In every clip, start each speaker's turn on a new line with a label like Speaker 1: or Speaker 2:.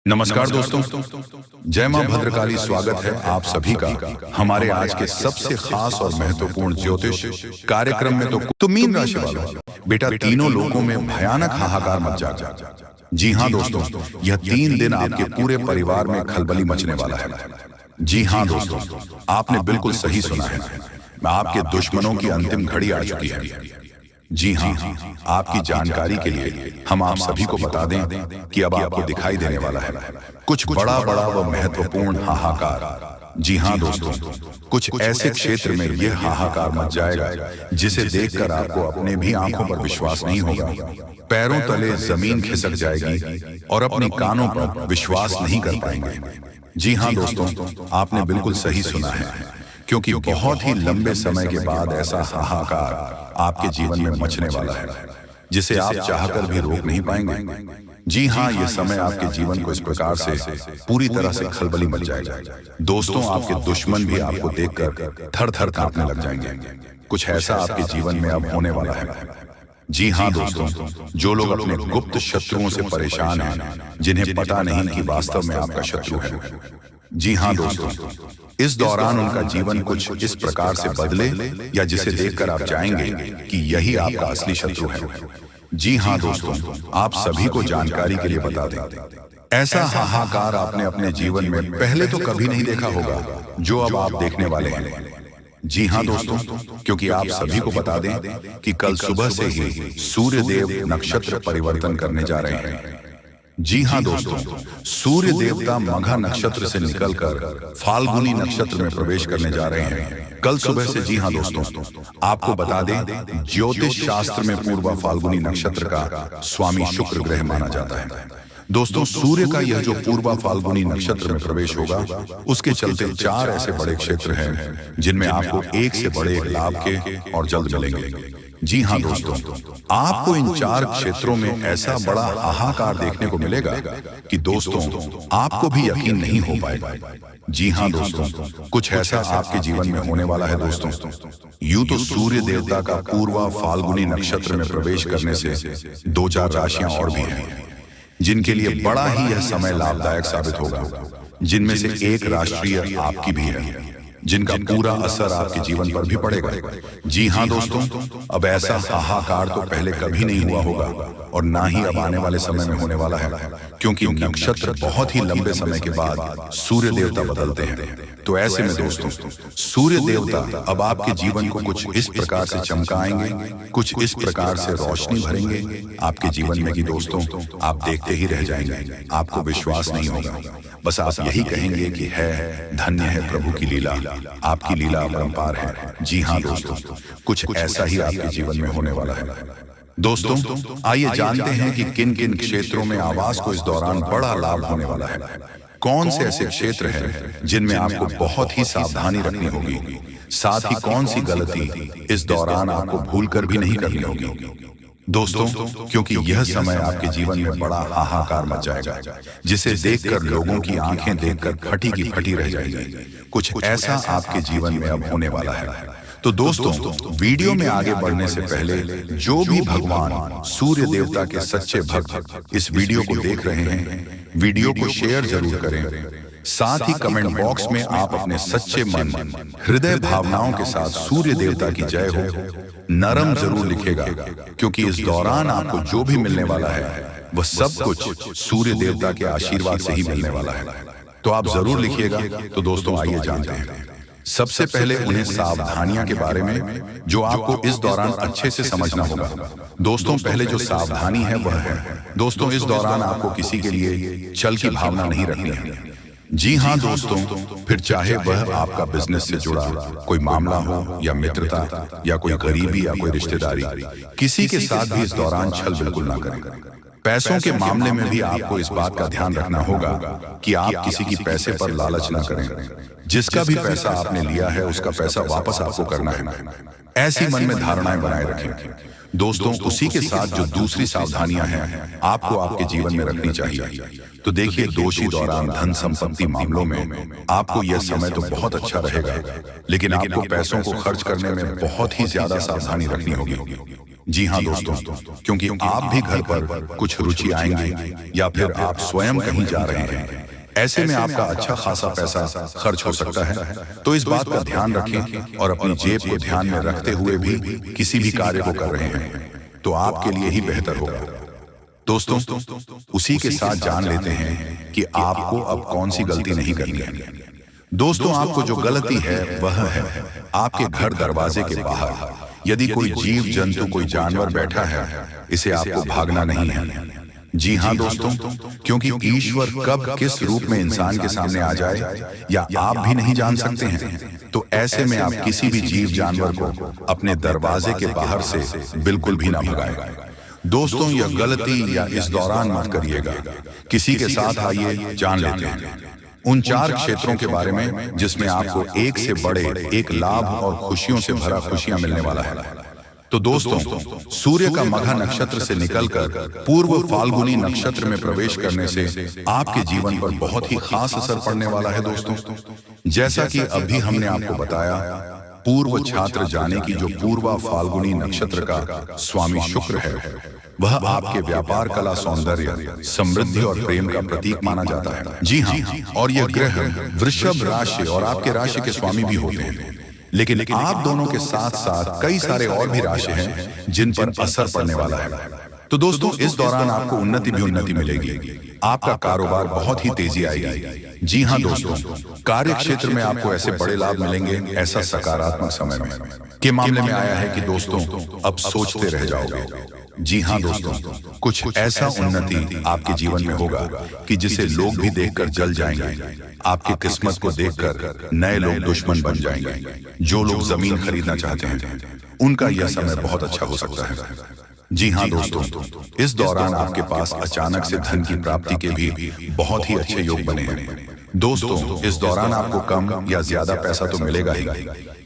Speaker 1: नमस्कार दोस्तों, जय मां भद्रकाली। स्वागत है आप सभी का हमारे आज के सबसे खास और महत्वपूर्ण ज्योतिष कार्यक्रम में। तो मीन राशि वालों, बेटा तीनों लोगों में भयानक हाहाकार मच जाएगा। जी हाँ दोस्तों, यह 3 दिन आपके पूरे परिवार में खलबली मचने वाला है। जी हाँ दोस्तों, आपने बिल्कुल सही सुना है। आपके दुश्मनों की अंतिम घड़ी आ चुकी है। जी हाँ, आपकी जानकारी के लिए हम आप सभी को बता दें कि अब आपको दिखाई देने वाला है कुछ बड़ा व महत्वपूर्ण हाहाकार। जी हाँ दोस्तों, कुछ ऐसे क्षेत्र में यह हाहाकार मच जाएगा जिसे देखकर आपको अपने भी आंखों पर विश्वास नहीं होगा। पैरों तले जमीन खिसक जाएगी और अपने कानों पर विश्वास नहीं कर पाएंगे। जी हाँ दोस्तों, आपने बिल्कुल सही सुना है, क्योंकि बहुत ही लंबे समय के बाद ऐसा हाहाकार आपके जीवन में मचने वाला है जिसे आप चाहकर भी रोक नहीं पाएंगे। जी हाँ, ये समय आपके जीवन को इस प्रकार से पूरी तरह से खलबली मच जाएगा। दोस्तों, आपके दुश्मन भी आपको देखकर थर थर कांपने लग जाएंगे। कुछ ऐसा आपके जीवन में अब होने वाला है। जी हाँ दोस्तों, जो लोग अपने गुप्त शत्रुओं से परेशान हैं, जिन्हें पता नहीं कि वास्तव में आपका शत्रु है। जी हाँ दोस्तों, इस दौरान उनका जीवन कुछ इस प्रकार से बदले या जिसे देखकर आप चाहेंगे कि यही आपका असली शत्रु है। जी हाँ दोस्तों, आप सभी को जानकारी के लिए बता दें, ऐसा हाहाकार आपने अपने जीवन में पहले तो कभी नहीं देखा होगा जो अब आप देखने वाले हैं। जी हाँ दोस्तों, क्योंकि आप सभी को बता दें कि कल सुबह से ही सूर्य देव नक्षत्र परिवर्तन करने जा रहे हैं। जी हाँ दोस्तों, सूर्य देवता मघा नक्षत्र से निकलकर फाल्गुनी नक्षत्र में प्रवेश करने जा रहे हैं कल सुबह से। जी हाँ दोस्तों, आपको बता दें, ज्योतिष शास्त्र में पूर्वा फाल्गुनी नक्षत्र का स्वामी शुक्र ग्रह माना जाता है। दोस्तों, सूर्य का यह जो पूर्वा फाल्गुनी नक्षत्र में प्रवेश होगा, उसके चलते 4 ऐसे बड़े क्षेत्र हैं जिनमें आपको एक से बड़े एक लाभ के और जल्द मिलेंगे। जी हाँ दोस्तों, आपको इन 4 क्षेत्रों में ऐसा बड़ा हाहाकार देखने को मिलेगा कि दोस्तों आपको भी यकीन नहीं हो पाएगा। जी हाँ दोस्तों, कुछ ऐसा आपके जीवन में होने वाला है। दोस्तों, यूं तो सूर्य देवता का पूर्वा फाल्गुनी नक्षत्र में प्रवेश करने से 2-4 राशियां और भी हैं जिनके लिए बड़ा ही यह समय लाभदायक साबित होगा, जिनमें से एक राष्ट्रीय आपकी भी है, जिनका पूरा असर आपके जीवन पर भी पड़ेगा। जी हाँ दोस्तों, अब ऐसा हाहाकार तो पहले कभी नहीं हुआ होगा और ना ही अब आने वाले समय में होने वाला है, क्योंकि नक्षत्र बहुत ही लंबे समय के बाद सूर्य देवता बदलते हैं। तो ऐसे में दोस्तों, सूर्य देवता अब आपके जीवन को कुछ इस प्रकार से चमकाएंगे, कुछ इस प्रकार से रोशनी भरेंगे आपके जीवन में कि दोस्तों आप देखते ही रह जाएंगे, आपको विश्वास नहीं होगा। बस आप यही कहेंगे कि है धन्य है प्रभु की लीला, आपकी लीला अपरंपार है। जी हाँ दोस्तों, कुछ ऐसा ही आपके जीवन में होने वाला है। दोस्तों, आइए जानते हैं कि किन किन क्षेत्रों में आवास को इस दौरान बड़ा लाभ होने वाला है। कौन से ऐसे क्षेत्र हैं जिनमें आपको बहुत ही सावधानी रखनी होगी, साथ ही कौन सी गलती इस दौरान आपको भूलकर भी नहीं करनी होगी। दोस्तों, क्योंकि यह समय आपके जीवन में बड़ा हाहाकार मच जाएगा जिसे देखकर लोगों की आंखें देखकर फटी की फटी रह जाएगी। कुछ ऐसा आपके जीवन में अब होने वाला है। तो दोस्तों, वीडियो में आगे बढ़ने से पहले जो भी भगवान सूर्य देवता के सच्चे भक्त इस वीडियो को देख रहे हैं, वीडियो को शेयर जरूर करें। साथ ही कमेंट बॉक्स में आप अपने सच्चे मन, हृदय भावनाओं के साथ सूर्य देवता की जय हो नरम जरूर लिखेगा, क्योंकि इस दौरान आपको जो भी मिलने वाला है वह सब कुछ सूर्य देवता के आशीर्वाद से ही मिलने वाला है। तो आप जरूर लिखिएगा। तो दोस्तों, आइए जानते हैं सबसे पहले उन्हें सावधानियां के बारे में जो आपको इस दौरान अच्छे से समझना होगा। दोस्तों, पहले जो सावधानी है वह है, दोस्तों इस दौरान आपको किसी के लिए छल की भावना नहीं रखनी है। जी हाँ दोस्तों, फिर चाहे वह आपका बिजनेस से जुड़ा कोई मामला हो या मित्रता या कोई गरीबी या कोई रिश्तेदारी, किसी के साथ भी इस दौरान छल बिल्कुल ना करें। पैसों के मामले में भी आपको इस बात का ध्यान रखना होगा कि आप किसी की पैसे पर लालच ना करें। जिसका भी पैसा आपने लिया है उसका पैसा वापस आपको करना है, ऐसी मन में धारणाएं बनाए रखें। दोस्तों, उसी के साथ जो दूसरी सावधानियां हैं आपको आपके जीवन में रखनी चाहिए। तो देखिए, दोषी दौरान धन संपत्ति मामलों में आपको यह समय तो बहुत अच्छा रहेगा, लेकिन आपको पैसों को खर्च करने में बहुत ही ज्यादा सावधानी रखनी होगी। जी हाँ दोस्तों, क्योंकि आप भी घर पर कुछ रुचि आएंगे या फिर आप स्वयं कहीं जा रहे हैं, ऐसे में आपका अच्छा खासा पैसा खर्च हो सकता है। तो इस बात का ध्यान रखें और अपनी जेब को ध्यान में रखते हुए भी किसी भी कार्य को कर रहे हैं तो आपके लिए ही बेहतर होगा। दोस्तों, उसी के साथ जान लेते हैं कि आपको अब कौन सी गलती नहीं करनी है। दोस्तों, आपको जो गलती है वह है आपके घर दरवाजे के बाहर यदि कोई जीव जंतु, कोई जानवर बैठा है, इसे आपको भागना नहीं है। जी हाँ दोस्तों, क्योंकि ईश्वर कब किस रूप में इंसान के सामने आ जाए या आप भी नहीं जान सकते हैं। तो ऐसे में आप किसी भी जीव जानवर को अपने दरवाजे के बाहर से बिल्कुल भी ना भगाएं। दोस्तों, यह गलती या इस दौरान मत करिएगा। किसी के साथ आइए जान लेते हैं उन 4 क्षेत्रों के बारे में जिसमें आपको एक से बड़े एक लाभ और खुशियों से भरा खुशियां मिलने वाला है। तो दोस्तों, सूर्य का मघा नक्षत्र से निकलकर पूर्व फाल्गुनी नक्षत्र में प्रवेश करने से आपके जीवन पर बहुत ही खास असर पड़ने वाला है। दोस्तों, जैसा कि अभी हमने आपको बताया, पूर्व छात्र जाने की जो पूर्वा फाल्गुनी नक्षत्र का स्वामी शुक्र है, वह आपके व्यापार, कला, सौंदर्य, समृद्धि और प्रेम का प्रतीक माना जाता है। जी हाँ, और यह ग्रह वृषभ राशि और आपके राशि के स्वामी भी होते हैं। लेकिन आप दोनों के साथ साथ कई सारे और भी राशि हैं जिन पर असर पड़ने वाला है। तो दोस्तों, इस दौरान आपको उन्नति भी उन्नति मिलेगी। आपका कारोबार बहुत ही तेजी आएगी। जी हाँ दोस्तों, कार्य क्षेत्र में आपको ऐसे बड़े लाभ मिलेंगे। ऐसा सकारात्मक समय में के मामले में आया है कि दोस्तों अब सोचते रह जाओगे। जी हाँ दोस्तों, कुछ ऐसा उन्नति आपके जीवन में होगा कि जिसे लोग भी देखकर जल जाएंगे। आपकी किस्मत को देखकर नए लोग दुश्मन बन जाएंगे। जो लोग जमीन खरीदना चाहते हैं, उनका यह समय बहुत अच्छा हो सकता है। जी हाँ दोस्तों, इस दौरान आपके पास अचानक से धन की प्राप्ति के भी बहुत ही अच्छे योग बने हैं। दोस्तों, इस दौरान आपको कम या ज्यादा पैसा तो मिलेगा ही,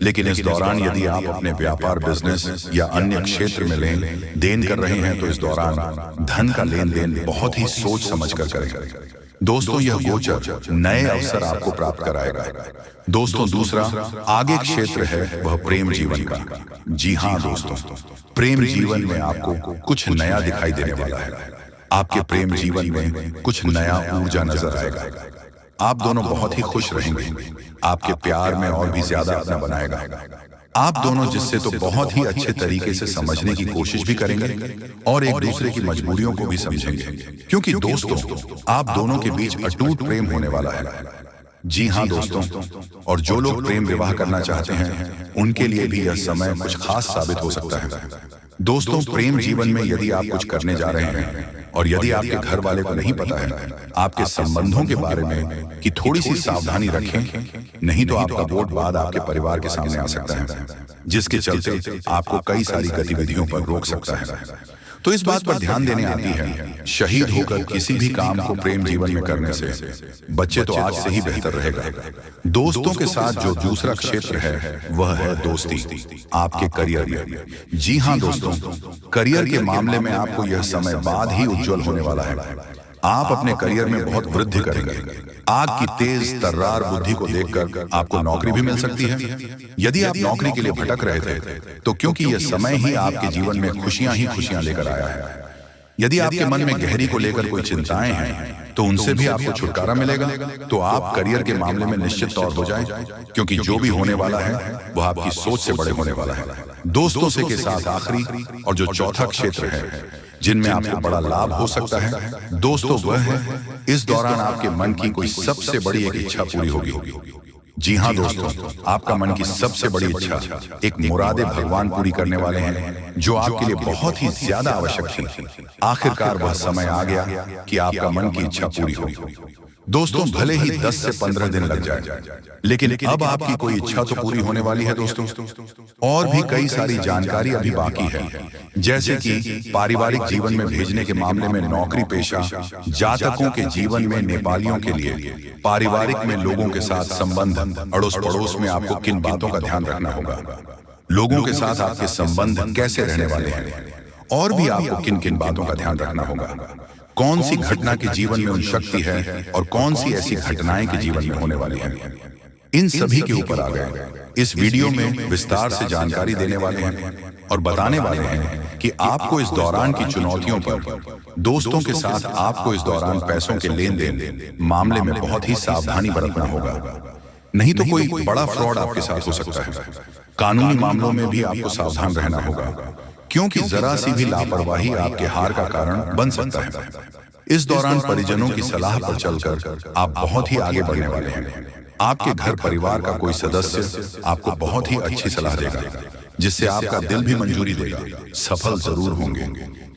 Speaker 1: लेकिन इस दौरान यदि आप अपने व्यापार, बिजनेस या अन्य क्षेत्र में लेन देन कर रहे हैं तो इस दौरान धन का लेन देन बहुत ही सोच समझ कर करें। दोस्तों, यह गोचर नए अवसर आपको प्राप्त कराएगा। दोस्तों, दूसरा आगे क्षेत्र है वह प्रेम जीवन का। जी हाँ दोस्तों, प्रेम जीवन में आपको कुछ नया दिखाई देने वाला है। आपके प्रेम जीवन में कुछ नया ऊर्जा नजर आएगा। आप दोनों बहुत ही खुश रहेंगे। आपके प्यार में और भी ज्यादा अपना बनाएगा। आप दोनों जिससे तो बहुत ही अच्छे तरीके से समझने की कोशिश भी करेंगे और एक दूसरे की मजबूरियों को भी समझेंगे, क्योंकि दोस्तों आप दोनों के बीच अटूट प्रेम होने वाला है। जी हाँ दोस्तों, और जो लोग प्रेम विवाह करना चाहते हैं उनके लिए भी यह समय कुछ खास साबित हो सकता है। दोस्तों, प्रेम जीवन में यदि आप कुछ करने जा रहे हैं और यदि आपके घर वाले को नहीं पता है आपके संबंधों के बारे में कि थोड़ी सी सावधानी रखें, नहीं तो आपका वोट बाद आपके परिवार के सामने आ सकता है, जिसके चलते आपको कई सारी गतिविधियों पर रोक सकता है। तो इस बात पर ध्यान देने आती है, शहीद होकर किसी भी काम को प्रेम जीवन में करने से बच्चे तो आज से ही बेहतर रहेगा। दोस्तों के साथ जो दूसरा क्षेत्र है वह है दोस्ती, आपके करियर में। जी हाँ दोस्तों, करियर के मामले में आपको यह समय बाद ही उज्जवल होने वाला है। आप अपने करियर में बहुत वृद्धि करेंगे। आग की तेज तर्रार बुद्धि को देखकर आपको नौकरी भी मिल सकती है। यदि आप नौकरी के लिए भटक रहे थे तो क्योंकि यह समय ही आपके जीवन में खुशियां ही खुशियां लेकर आया है। यदि आपके मन में गहरी को लेकर कोई चिंताएं हैं तो उनसे भी आपको छुटकारा मिलेगा। तो आप करियर के मामले में निश्चित तौर हो जाएं, क्योंकि जो भी होने वाला है वह आपकी सोच से बड़े होने वाला है। दोस्तों से के साथ आखिरी और जो चौथा क्षेत्र है जिनमें आपको बड़ा लाभ हो सकता है, दोस्तों वह है इस दौरान आपके मन की कोई सबसे बड़ी एक इच्छा पूरी होगी। जी हाँ दोस्तों, आपका मन की सबसे बड़ी इच्छा, एक मुरादे भगवान पूरी करने वाले हैं जो आपके लिए बहुत ही ज्यादा आवश्यक थी। आखिरकार वह समय आ गया कि आपका मन की इच्छा पूरी हो। दोस्तों, भले ही 10 से 15 दिन लग जाए, लेकिन अब आपकी कोई इच्छा तो पूरी होने वाली है दोस्तों। और भी कई सारी जानकारी अभी बाकी है, जैसे कि पारिवारिक जीवन में भेजने के मामले में नौकरी पेशा, जातकों के जीवन में नेपालियों के लिए पारिवारिक में लोगों के साथ संबंध, अड़ोस पड़ोस में आपको किन बातों का ध्यान रखना होगा, लोगों के साथ आपके संबंध कैसे रहने वाले हैं, और भी आपको किन किन बातों का ध्यान रखना होगा। कौन सी घटना के जीवन में उन शक्ति है और कौन सी ऐसी घटनाएं के जीवन में होने वाली है। इन सभी के ऊपर आ गए। इस वीडियो में विस्तार से जानकारी देने वाले हैं और बताने वाले हैं कि आपको इस दौरान की चुनौतियों पर, दोस्तों के साथ आपको इस दौरान पैसों के लेन देन मामले में बहुत ही सावधानी बरतना होगा, नहीं तो कोई बड़ा फ्रॉड आपके साथ हो सकता है। कानूनी मामलों में भी आपको सावधान रहना होगा, क्योंकि जरा सी भी लापरवाही आपके हार का कारण बन सकता है। इस दौरान परिजनों की सलाह पर चलकर आप बहुत ही आगे बढ़ने वाले हैं। आपके घर परिवार का कोई सदस्य आपको बहुत ही अच्छी सलाह देगा, जिससे आपका दिल भी मंजूरी देगा, सफल जरूर होंगे।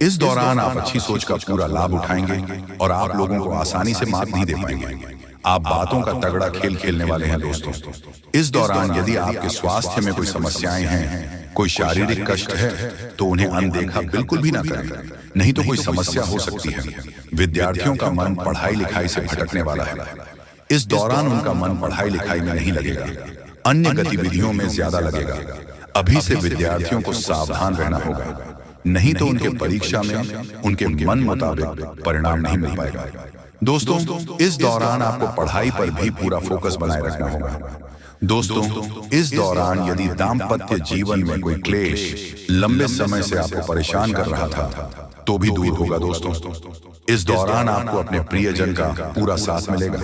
Speaker 1: इस दौरान आप अच्छी सोच का पूरा लाभ उठाएंगे और आप लोगों को आसानी से मात नहीं दे पाएंगे। आप बातों का तगड़ा खेल खेलने वाले हैं दोस्तों। इस दौरान यदि आपके स्वास्थ्य में कोई समस्याएं हैं, कोई शारीरिक कष्ट है, तो उन्हें अनदेखा बिल्कुल भी ना करें, नहीं तो कोई समस्या हो सकती है। विद्यार्थियों का मन पढ़ाई लिखाई से भटकने वाला है। इस दौरान उनका मन पढ़ाई लिखाई में नहीं लगेगा, अन्य गतिविधियों में ज्यादा लगेगा। अभी से विद्यार्थियों को सावधान रहना होगा, नहीं तो उनके परीक्षा में उनके मन मुताबिक परिणाम नहीं मिल पाएगा। दोस्तों, इस दौरान आपको पढ़ाई पर भी पूरा फोकस बनाए रखना होगा। दोस्तों, इस दौरान यदि दाम्पत्य जीवन में कोई क्लेश लंबे समय से आपको परेशान कर रहा था, तो भी दूर होगा। दोस्तों, इस दौरान आपको अपने प्रियजन का पूरा साथ मिलेगा।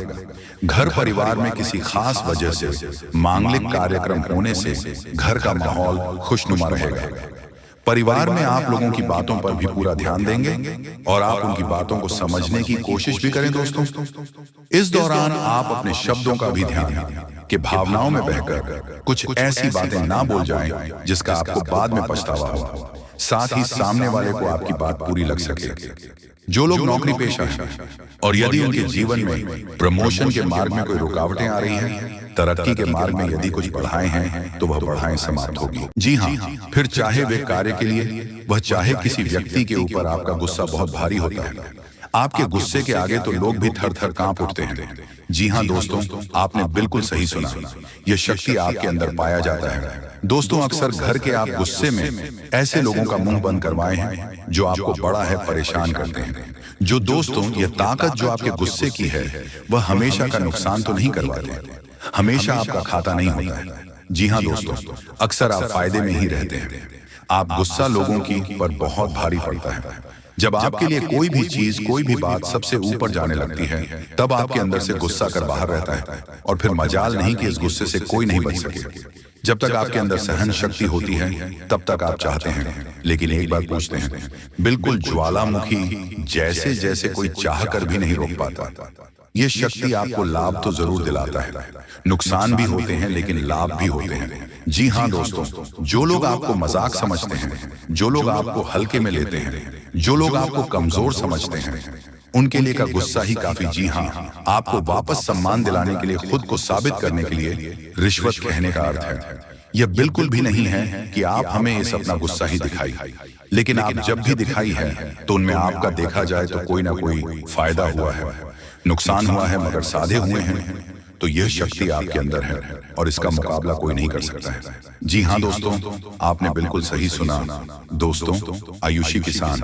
Speaker 1: घर परिवार में किसी खास वजह से मांगलिक कार्यक्रम होने से घर का माहौल खुशनुमा रहेगा। परिवार में आप लोगों की बातों पर भी पूरा ध्यान देंगे और आप उनकी बातों को समझने की कोशिश भी करें। दोस्तों, इस दौरान आप अपने शब्दों का भी ध्यान कि भावनाओं में बहकर कुछ ऐसी बातें ना बोल जाएं जिसका आपको बाद में पछतावा हो, साथ ही सामने वाले को आपकी बात पूरी लग सके। जो लोग नौकरी पेशा हैं और यदि उनके जीवन में प्रमोशन के मार्ग में कोई रुकावटें आ रही हैं, तरक्की के मार्ग में यदि कुछ बढ़ाएं हैं, तो वह बढ़ाएं समाप्त होगी। जी हाँ, फिर चाहे वे कार्य के लिए, वह चाहे किसी व्यक्ति के ऊपर आपका गुस्सा बहुत भारी होता है। आपके गुस्से के आगे तो लोग भी थर थर कांप उठते हैं। जी हाँ दोस्तों, आपने बिल्कुल सही सुना, यह शक्ति आपके अंदर पाया जाता है। दोस्तों, अक्सर घर के आप गुस्से में ऐसे लोगों का मुंह बंद करवाए हैं जो आपको बड़ा है परेशान करते हैं। जो दोस्तों, यह ताकत जो आपके गुस्से की है, वह हमेशा का नुकसान तो नहीं करवाते, हमेशा आपका खाता नहीं होता है। जी हाँ दोस्तों, अक्सर आप फायदे में ही रहते हैं। आप गुस्सा लोगों की पर बहुत भारी पड़ता है। जब आपके लिए कोई भी चीज, कोई भी बात सबसे ऊपर जाने लगती है, तब आपके अंदर से गुस्सा कर बाहर रहता है और फिर मजाल नहीं कि इस गुस्से से कोई नहीं बच सके। जब तक आपके अंदर सहन शक्ति होती है, तब तक आप चाहते हैं, लेकिन एक बार पूछते हैं, बिल्कुल ज्वालामुखी जैसे जैसे कोई चाह कर भी नहीं रोक पाता। ये शक्ति आपको लाभ तो जरूर दिलाता है, नुकसान भी होते हैं लेकिन लाभ भी होते हैं। जी हाँ दोस्तों, जो लोग आपको मजाक समझते हैं, जो लोग आपको हल्के में लेते हैं, जो लोग आपको कमजोर समझते हैं, उनके लिए का गुस्सा ही काफी। जी हाँ, आपको वापस सम्मान दिलाने के लिए, खुद को साबित करने के लिए रिश्वत कहने का अर्थ है। यह बिल्कुल भी नहीं है कि आप हमें इस अपना गुस्सा ही दिखाई, लेकिन आप जब भी दिखाई है तो उनमें आपका देखा जाए तो कोई ना कोई फायदा हुआ है, नुकसान हुआ है, मगर साधे हुए हैं। तो यह शक्ति आपके अंदर है और इसका मुकाबला कोई नहीं कर सकता है। जी हाँ दोस्तों, आपने बिल्कुल सही सुना। दोस्तों, आयुषी किसान,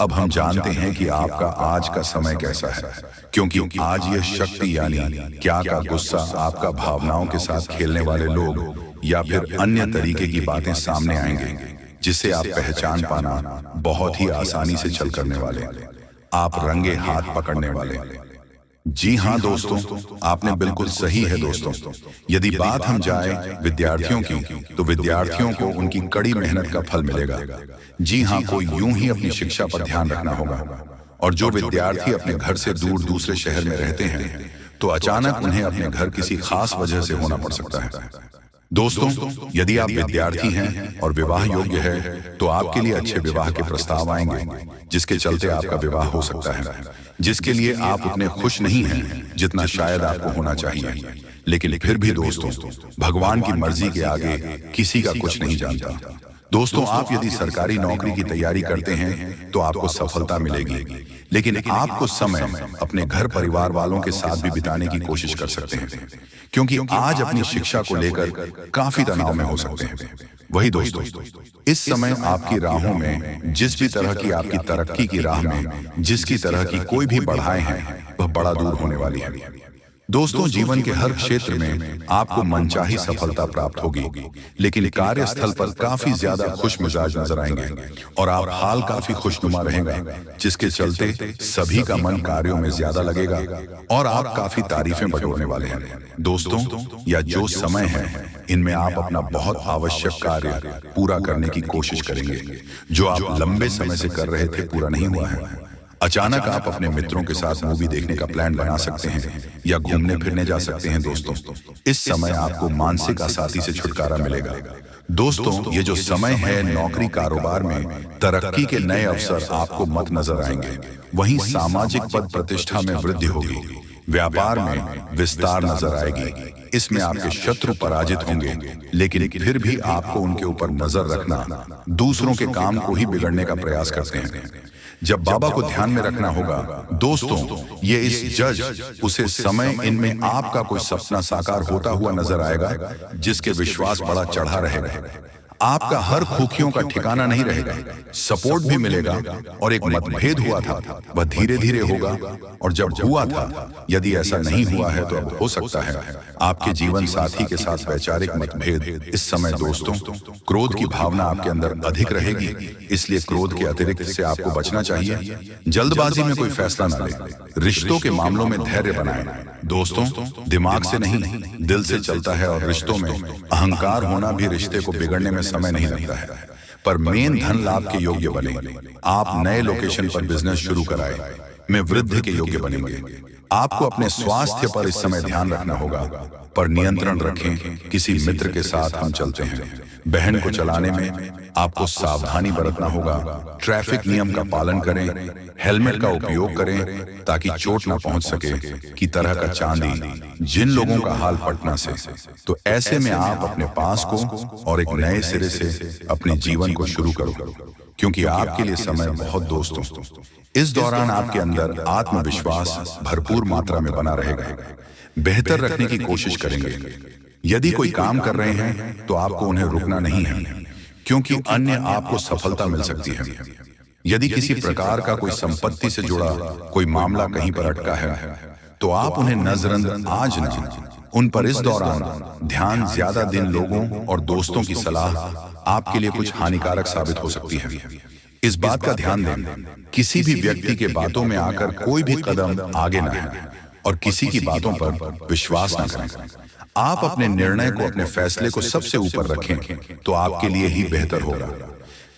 Speaker 1: अब हम जानते हैं कि आपका आज का समय कैसा है, क्योंकि आज यह शक्ति यानी क्या का गुस्सा आपका भावनाओं के साथ खेलने वाले लोग या फिर अन्य तरीके की बातें सामने आएंगे, जिसे आप पहचान पाना बहुत ही आसानी से छल करने वाले, आप रंगे हाथ पकड़ने वाले। जी हाँ दोस्तों, आपने बिल्कुल सही है। दोस्तों, यदि बात हम जाए विद्यार्थियों की, तो विद्यार्थियों को उनकी कड़ी मेहनत का फल मिलेगा। जी हाँ, कोई यूं ही अपनी शिक्षा पर ध्यान रखना होगा। और जो विद्यार्थी अपने घर से दूर दूसरे शहर में रहते हैं, तो अचानक उन्हें अपने घर किसी खास वजह से होना पड़ सकता है। दोस्तों, यदि आप विद्यार्थी हैं और विवाह योग्य है, तो आपके लिए अच्छे विवाह के प्रस्ताव आएंगे, जिसके चलते आपका विवाह हो सकता है, जिसके लिए आप उतने खुश नहीं हैं जितना शायद आपको होना चाहिए। लेकिन फिर भी दोस्तों, भगवान की मर्जी के आगे किसी का कुछ नहीं जानता। दोस्तों, आप यदि सरकारी नौकरी की तैयारी करते हैं तो आपको सफलता मिलेगी, लेकिन आपको समय अपने घर परिवार वालों के साथ भी बिताने की कोशिश कर सकते हैं, क्योंकि आज अपनी शिक्षा को लेकर काफी तनाव में हो सकते हैं। वही दोस्तों, इस समय आपकी राहों में जिस भी तरह की आपकी तरक्की की राह में जिसकी तरह की कोई भी बढ़ाएं हैं, वह बड़ा दूर होने वाली है। दोस्तों, जीवन के हर क्षेत्र में आपको मनचाही सफलता प्राप्त होगी, लेकिन कार्यस्थल पर काफी ज्यादा खुश मिजाज नजर आएंगे और आप हाल काफी खुशनुमा रहेगा, जिसके चलते सभी का मन कार्यों में ज्यादा लगेगा और आप काफी तारीफें बटोरने वाले हैं। दोस्तों, या जो समय है इनमें आप अपना बहुत आवश्यक कार्य पूरा करने की कोशिश करेंगे जो आप लंबे समय से कर रहे थे, पूरा नहीं हुआ है। अचानक आप अपने मित्रों के साथ मूवी देखने का प्लान बना सकते हैं या घूमने फिरने जा सकते हैं। दोस्तों, इस समय आपको मानसिक अशांति से छुटकारा मिलेगा। दोस्तों, ये जो समय है, नौकरी कारोबार में तरक्की के नए अवसर आपको मत नजर आएंगे। वहीं सामाजिक पद प्रतिष्ठा में वृद्धि होगी, व्यापार में विस्तार नजर आएगी। इसमें आपके शत्रु पराजित होंगे, लेकिन फिर भी आपको उनके ऊपर नजर रखना दूसरों के काम को ही बिगड़ने का प्रयास करते हैं। जब बाबा को ध्यान में रखना होगा। दोस्तों, ये इस जज उसे समय इनमें आपका कोई सपना साकार होता हुआ नजर आएगा, जिसके विश्वास बड़ा चढ़ा रहेगा। आपका हर खूखियों का ठिकाना नहीं रहेगा, सपोर्ट भी मिलेगा और एक मतभेद हुआ था वह धीरे धीरे होगा, और जब हुआ था, यदि ऐसा नहीं हुआ है तो अब हो सकता है आपके जीवन साथी के साथ वैचारिक मतभेद। इस समय दोस्तों, क्रोध की भावना आपके अंदर अधिक रहेगी, इसलिए क्रोध के अतिरिक्त से आपको बचना चाहिए। जल्दबाजी में कोई फैसला न ले। रिश्तों के मामलों में धैर्य बनाएं। दोस्तों, दिमाग से नहीं, दिल से चलता है और रिश्तों में अहंकार होना भी रिश्ते को बिगड़ने में समय नहीं लगता है। पर मेन धन लाभ के योग्य बने। आप नए लोकेशन पर बिजनेस शुरू कराएं, में वृद्धि के योग्य बनेंगे। आपको अपने स्वास्थ्य पर इस समय ध्यान रखना होगा, पर नियंत्रण रखें। किसी मित्र के साथ हम चलते हैं, बहन को चलाने में आपको सावधानी बरतना होगा। ट्रैफिक नियम का पालन करें, हेलमेट का उपयोग करें ताकि चोट न पहुंच सके, की तरह का चांदी जिन लोगों का हाल पटना से। तो ऐसे में आप अपने पास को और एक नए सिरे से अपने जीवन को शुरू करो, क्योंकि आपके लिए समय बहुत। दोस्तों, इस दौरान आपके अंदर आत्मविश्वास भरपूर मात्रा में बना रहेगा। बेहतर रखने की कोशिश करेंगे। यदि कोई काम कर रहे हैं तो आपको उन्हें रुकना नहीं है, क्योंकि अन्य आपको सफलता मिल सकती है। यदि किसी प्रकार का कोई संपत्ति से जुड़ा कोई मामला कहीं पर अटका है तो आप उन्हें नजरअंदाज न, उन पर इस दौरान ध्यान ज्यादा दिन लोगों और दोस्तों की सलाह आपके लिए कुछ हानिकारक साबित हो सकती है। इस बात का ध्यान दें, किसी भी व्यक्ति के बातों में आकर कोई भी कदम आगे न है और किसी की बातों पर विश्वास न करें। आप अपने निर्णय को, अपने फैसले को सबसे ऊपर रखें तो आपके लिए ही बेहतर होगा।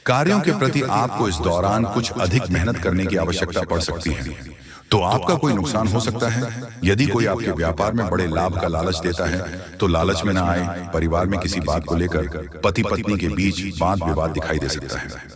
Speaker 1: कार्यों के प्रति आपको इस दौरान कुछ अधिक मेहनत करने की आवश्यकता पड़ सकती है, तो आपका कोई नुकसान हो सकता है। यदि कोई आपके व्यापार में बड़े लाभ का लालच देता है तो लालच में न आए। परिवार में किसी बात को लेकर पति पत्नी के बीच वाद विवाद दिखाई दे सकता है।